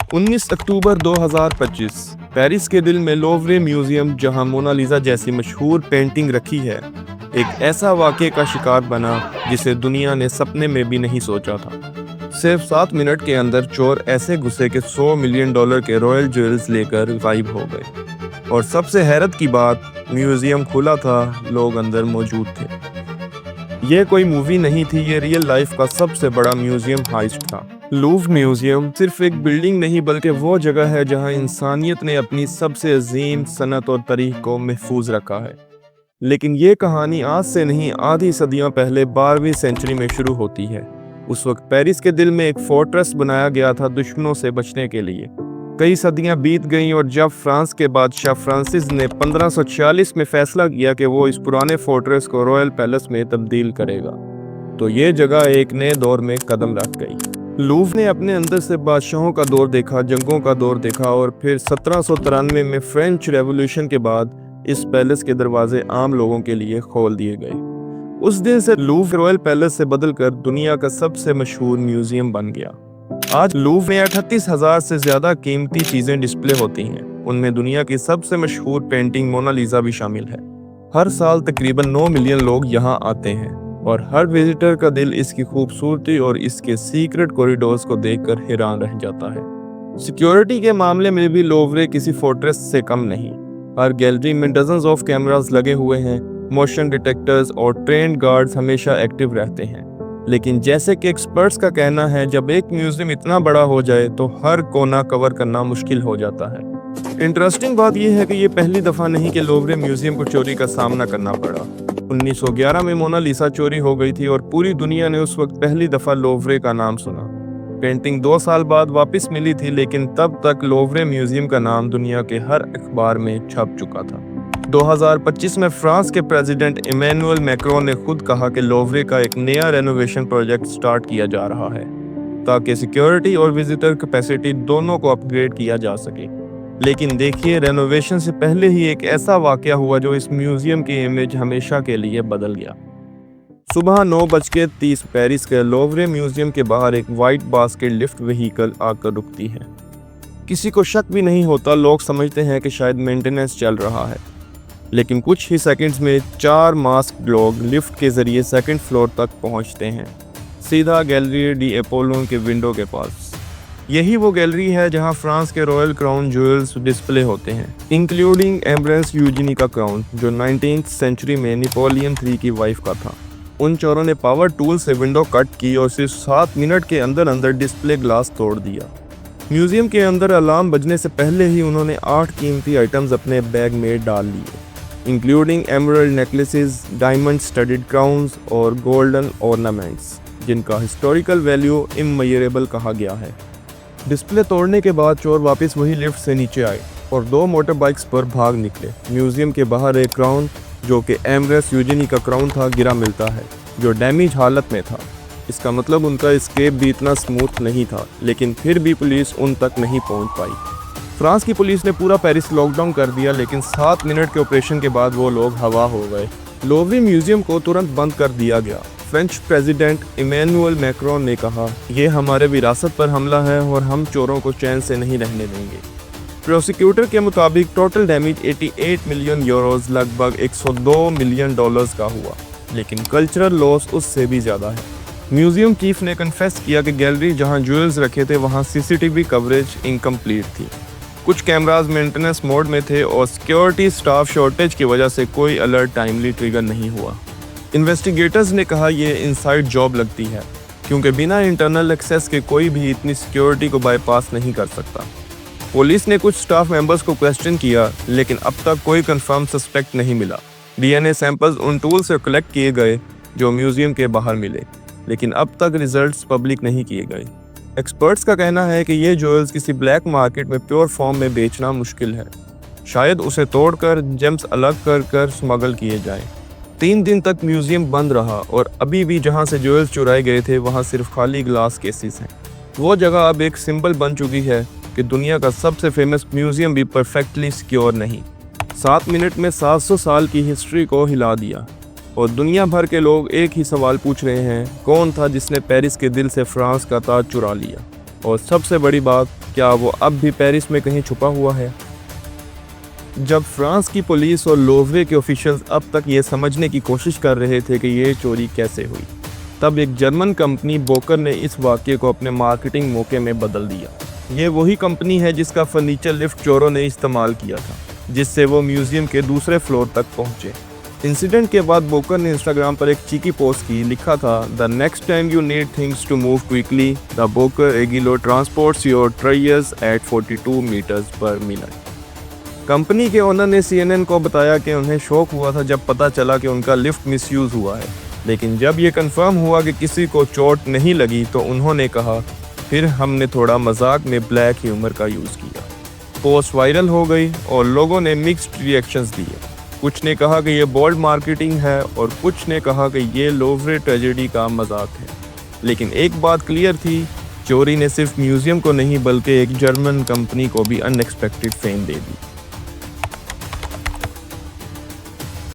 19 अक्टूबर 2025 Paris के दिल में लोवरे म्यूजियम, जहां मोनालिसा जैसी मशहूर पेंटिंग रखी है, एक ऐसा वाक़ये का शिकार बना जिसे दुनिया ने सपने में भी नहीं सोचा था। सिर्फ 7 मिनट के अंदर चोर ऐसे घुसे कि $100 मिलियन के रॉयल ज्वेल्स लेकर गायब हो गए। और सबसे हैरत की बात, म्यूजियम खुला था, लोग अंदर मौजूद थे। ये कोई मूवी नहीं थी, ये रियल लाइफ का सबसे बड़ा म्यूजियम हाइस्ट था। लूव्र म्यूजियम सिर्फ एक बिल्डिंग नहीं बल्कि वो जगह है जहां इंसानियत ने अपनी सबसे अजीम सनत और तारीख को महफूज रखा है। लेकिन ये कहानी आज से नहीं, आधी सदियां पहले 12वीं सेंचुरी में शुरू होती है। उस वक्त पेरिस के दिल में एक फोर्ट्रेस बनाया गया था दुश्मनों से बचने के लिए। कई सदियां बीत गईं और जब फ्रांस के बादशाह फ्रांसिस ने 1546 में फैसला किया कि वो इस पुराने फोर्ट्रेस को रॉयल पैलेस में तब्दील करेगा, तो ये जगह एक नए दौर में कदम रख गई। लूव्र ने अपने अंदर से बादशाहों का दौर देखा, जंगों का दौर देखा, और फिर 1793 में फ्रेंच रेवोल्यूशन के बाद इस पैलेस के दरवाजे आम लोगों के लिए खोल दिए गए। उस दिन से लूव्र रॉयल पैलेस से बदलकर दुनिया का सबसे मशहूर म्यूजियम बन गया। आज लूव्र में 38,000 से ज्यादा कीमती चीजें डिस्प्ले होती हैं। उनमें दुनिया की सबसे मशहूर पेंटिंग मोनालिसा भी शामिल है। हर साल तकरीबन 9 मिलियन लोग यहाँ आते हैं और हर विजिटर का दिल इसकी खूबसूरती और इसके सीक्रेट कॉरिडोर्स को देखकर हैरान रह जाता है। सिक्योरिटी के मामले में भी लूव्र किसी फोर्ट्रेस से कम नहीं। हर गैलरी में डजन्स ऑफ कैमरास लगे हुए हैं, मोशन डिटेक्टर्स और ट्रेन्ड गार्ड्स हमेशा एक्टिव रहते हैं। लेकिन जैसे कि एक्सपर्ट्स का कहना है, जब एक म्यूजियम इतना बड़ा हो जाए तो हर कोना कवर करना मुश्किल हो जाता है। इंटरेस्टिंग बात यह है कि ये पहली दफा नहीं कि लूव्र म्यूजियम को चोरी का सामना करना पड़ा। 1911 में मोनालिसा चोरी हो गई थी और पूरी दुनिया ने उस वक्त पहली दफा लूव्र का नाम सुना। पेंटिंग 2 साल बाद वापस मिली थी, लेकिन तब तक लूव्र म्यूजियम का नाम दुनिया के हर अखबार में छप चुका था। 2025 में फ्रांस के प्रेसिडेंट इमैनुअल मैक्रोन ने खुद कहा कि लूव्र का एक नया रेनोवेशन प्रोजेक्ट स्टार्ट किया जा रहा है ताकि सिक्योरिटी और विजिटर कैपेसिटी दोनों को अपग्रेड किया जा सके। लेकिन देखिए, रेनोवेशन से पहले ही एक ऐसा वाकया हुआ जो इस म्यूजियम की इमेज हमेशा के लिए बदल गया। सुबह 9:30 पेरिस के लूव्र म्यूजियम के बाहर एक वाइट बास्केट लिफ्ट व्हीकल आकर रुकती है। किसी को शक भी नहीं होता, लोग समझते हैं कि शायद मेंटेनेंस चल रहा है। लेकिन कुछ ही सेकंड्स में 4 मास्क लोग लिफ्ट के जरिए सेकंड फ्लोर तक पहुंचते हैं, सीधा गैलरी डी एपोलो के विंडो के पास। यही वो गैलरी है जहां फ्रांस के रॉयल क्राउन ज्वेल्स डिस्प्ले होते हैं, इंक्लूडिंग एम्ब्रेस यूजिनी का क्राउन जो 19th सेंचुरी में नेपोलियन III की वाइफ का था। उन चोरों ने पावर टूल से विंडो कट की और सिर्फ 7 मिनट के अंदर अंदर डिस्प्ले ग्लास तोड़ दिया। म्यूजियम के अंदर अलार्म बजने से पहले ही उन्होंने 8 कीमती आइटम्स अपने बैग में डाल लिए, including emerald necklaces, diamond studied crowns और गोल्डन ऑर्नामेंट्स, जिनका हिस्टोरिकल वैल्यू इमेजरेबल कहा गया है। डिस्प्ले तोड़ने के बाद चोर वापस वही लिफ्ट से नीचे आए और 2 मोटर बाइक्स पर भाग निकले। म्यूजियम के बाहर एक क्राउन जो कि एम्ब्रेस यूजिनी का क्राउन था गिरा मिलता है, जो डैमेज हालत में था। इसका मतलब उनका एस्केप भी इतना स्मूथ नहीं था, लेकिन फिर भी पुलिस उन तक नहीं पहुंच पाई। फ्रांस की पुलिस ने पूरा पेरिस लॉकडाउन कर दिया, लेकिन 7 मिनट के ऑपरेशन के बाद वो लोग हवा हो गए। लूव्र म्यूजियम को तुरंत बंद कर दिया गया। फ्रेंच प्रेसिडेंट इमैनुअल मैक्रोन ने कहा, ये हमारे विरासत पर हमला है और हम चोरों को चैन से नहीं रहने देंगे। प्रोसिक्यूटर के मुताबिक टोटल डैमेज 88 मिलियन यूरोज, लगभग $102 मिलियन का हुआ, लेकिन कल्चरल लॉस उससे भी ज़्यादा है। म्यूजियम चीफ ने कन्फेस किया कि गैलरी जहां ज्वेल्स रखे थे वहां CCTV कवरेज इनकम्प्लीट थी। कुछ कैमराज मेंटेनेंस मोड में थे और सिक्योरिटी स्टाफ शॉर्टेज की वजह से कोई अलर्ट टाइमली ट्रिगर नहीं हुआ। इन्वेस्टिगेटर्स ने कहा ये इनसाइड जॉब लगती है, क्योंकि बिना इंटरनल एक्सेस के कोई भी इतनी सिक्योरिटी को बाईपास नहीं कर सकता। पुलिस ने कुछ स्टाफ मेंबर्स को क्वेश्चन किया, लेकिन अब तक कोई कंफर्म सस्पेक्ट नहीं मिला। DNA सैंपल्स उन टूल से कलेक्ट किए गए जो म्यूजियम के बाहर मिले, लेकिन अब तक रिजल्ट्स पब्लिक नहीं किए गए। एक्सपर्ट्स का कहना है कि ये ज्वेल्स किसी ब्लैक मार्केट में प्योर फॉर्म में बेचना मुश्किल है। शायद उसे तोड़कर जेम्स अलग कर कर स्मगल किए जाएं। 3 दिन तक म्यूजियम बंद रहा और अभी भी जहां से ज्वेल्स चुराए गए थे वहां सिर्फ खाली ग्लास केसेस हैं। वो जगह अब एक सिंबल बन चुकी है कि दुनिया का सबसे फेमस म्यूजियम भी परफेक्टली सिक्योर नहीं। 7 मिनट में 700 साल की हिस्ट्री को हिला दिया और दुनिया भर के लोग एक ही सवाल पूछ रहे हैं, कौन था जिसने पेरिस के दिल से फ्रांस का ताज चुरा लिया? और सबसे बड़ी बात, क्या वो अब भी पेरिस में कहीं छुपा हुआ है? जब फ्रांस की पुलिस और लोवरे के ऑफिशियल्स अब तक ये समझने की कोशिश कर रहे थे कि ये चोरी कैसे हुई, तब एक जर्मन कंपनी बोकर ने इस वाक़ये को अपने मार्केटिंग मौके में बदल दिया। ये वही कंपनी है जिसका फर्नीचर लिफ्ट चोरों ने इस्तेमाल किया था, जिससे वो म्यूज़ियम के दूसरे फ्लोर तक पहुंचे। इंसिडेंट के बाद बोकर ने इंस्टाग्राम पर एक चीकी पोस्ट की, लिखा था, the next time you need things to move quickly, the Boker Agilo transports your treasures at 42 metres per minute. Company के ओनर ने CNN को बताया कि उन्हें शौक हुआ था जब पता चला कि उनका लिफ्ट मिसयूज़ हुआ है, लेकिन जब ये कंफर्म हुआ कि किसी को चोट नहीं लगी तो उन्होंने कहा, फिर हमने थोड़ा मजाक में ब्लैक ह्यूमर का यूज़ किया। पोस्ट वायरल हो गई और लोगों ने मिक्स्ड रिएक्शंस दिए। कुछ ने कहा कि ये बोल्ड मार्केटिंग है और कुछ ने कहा कि ये लोवरे ट्रेजेडी का मजाक है। लेकिन एक बात क्लियर थी, चोरी ने सिर्फ म्यूज़ियम को नहीं बल्कि एक जर्मन कंपनी को भी अनएक्सपेक्टेड फेम दे दी।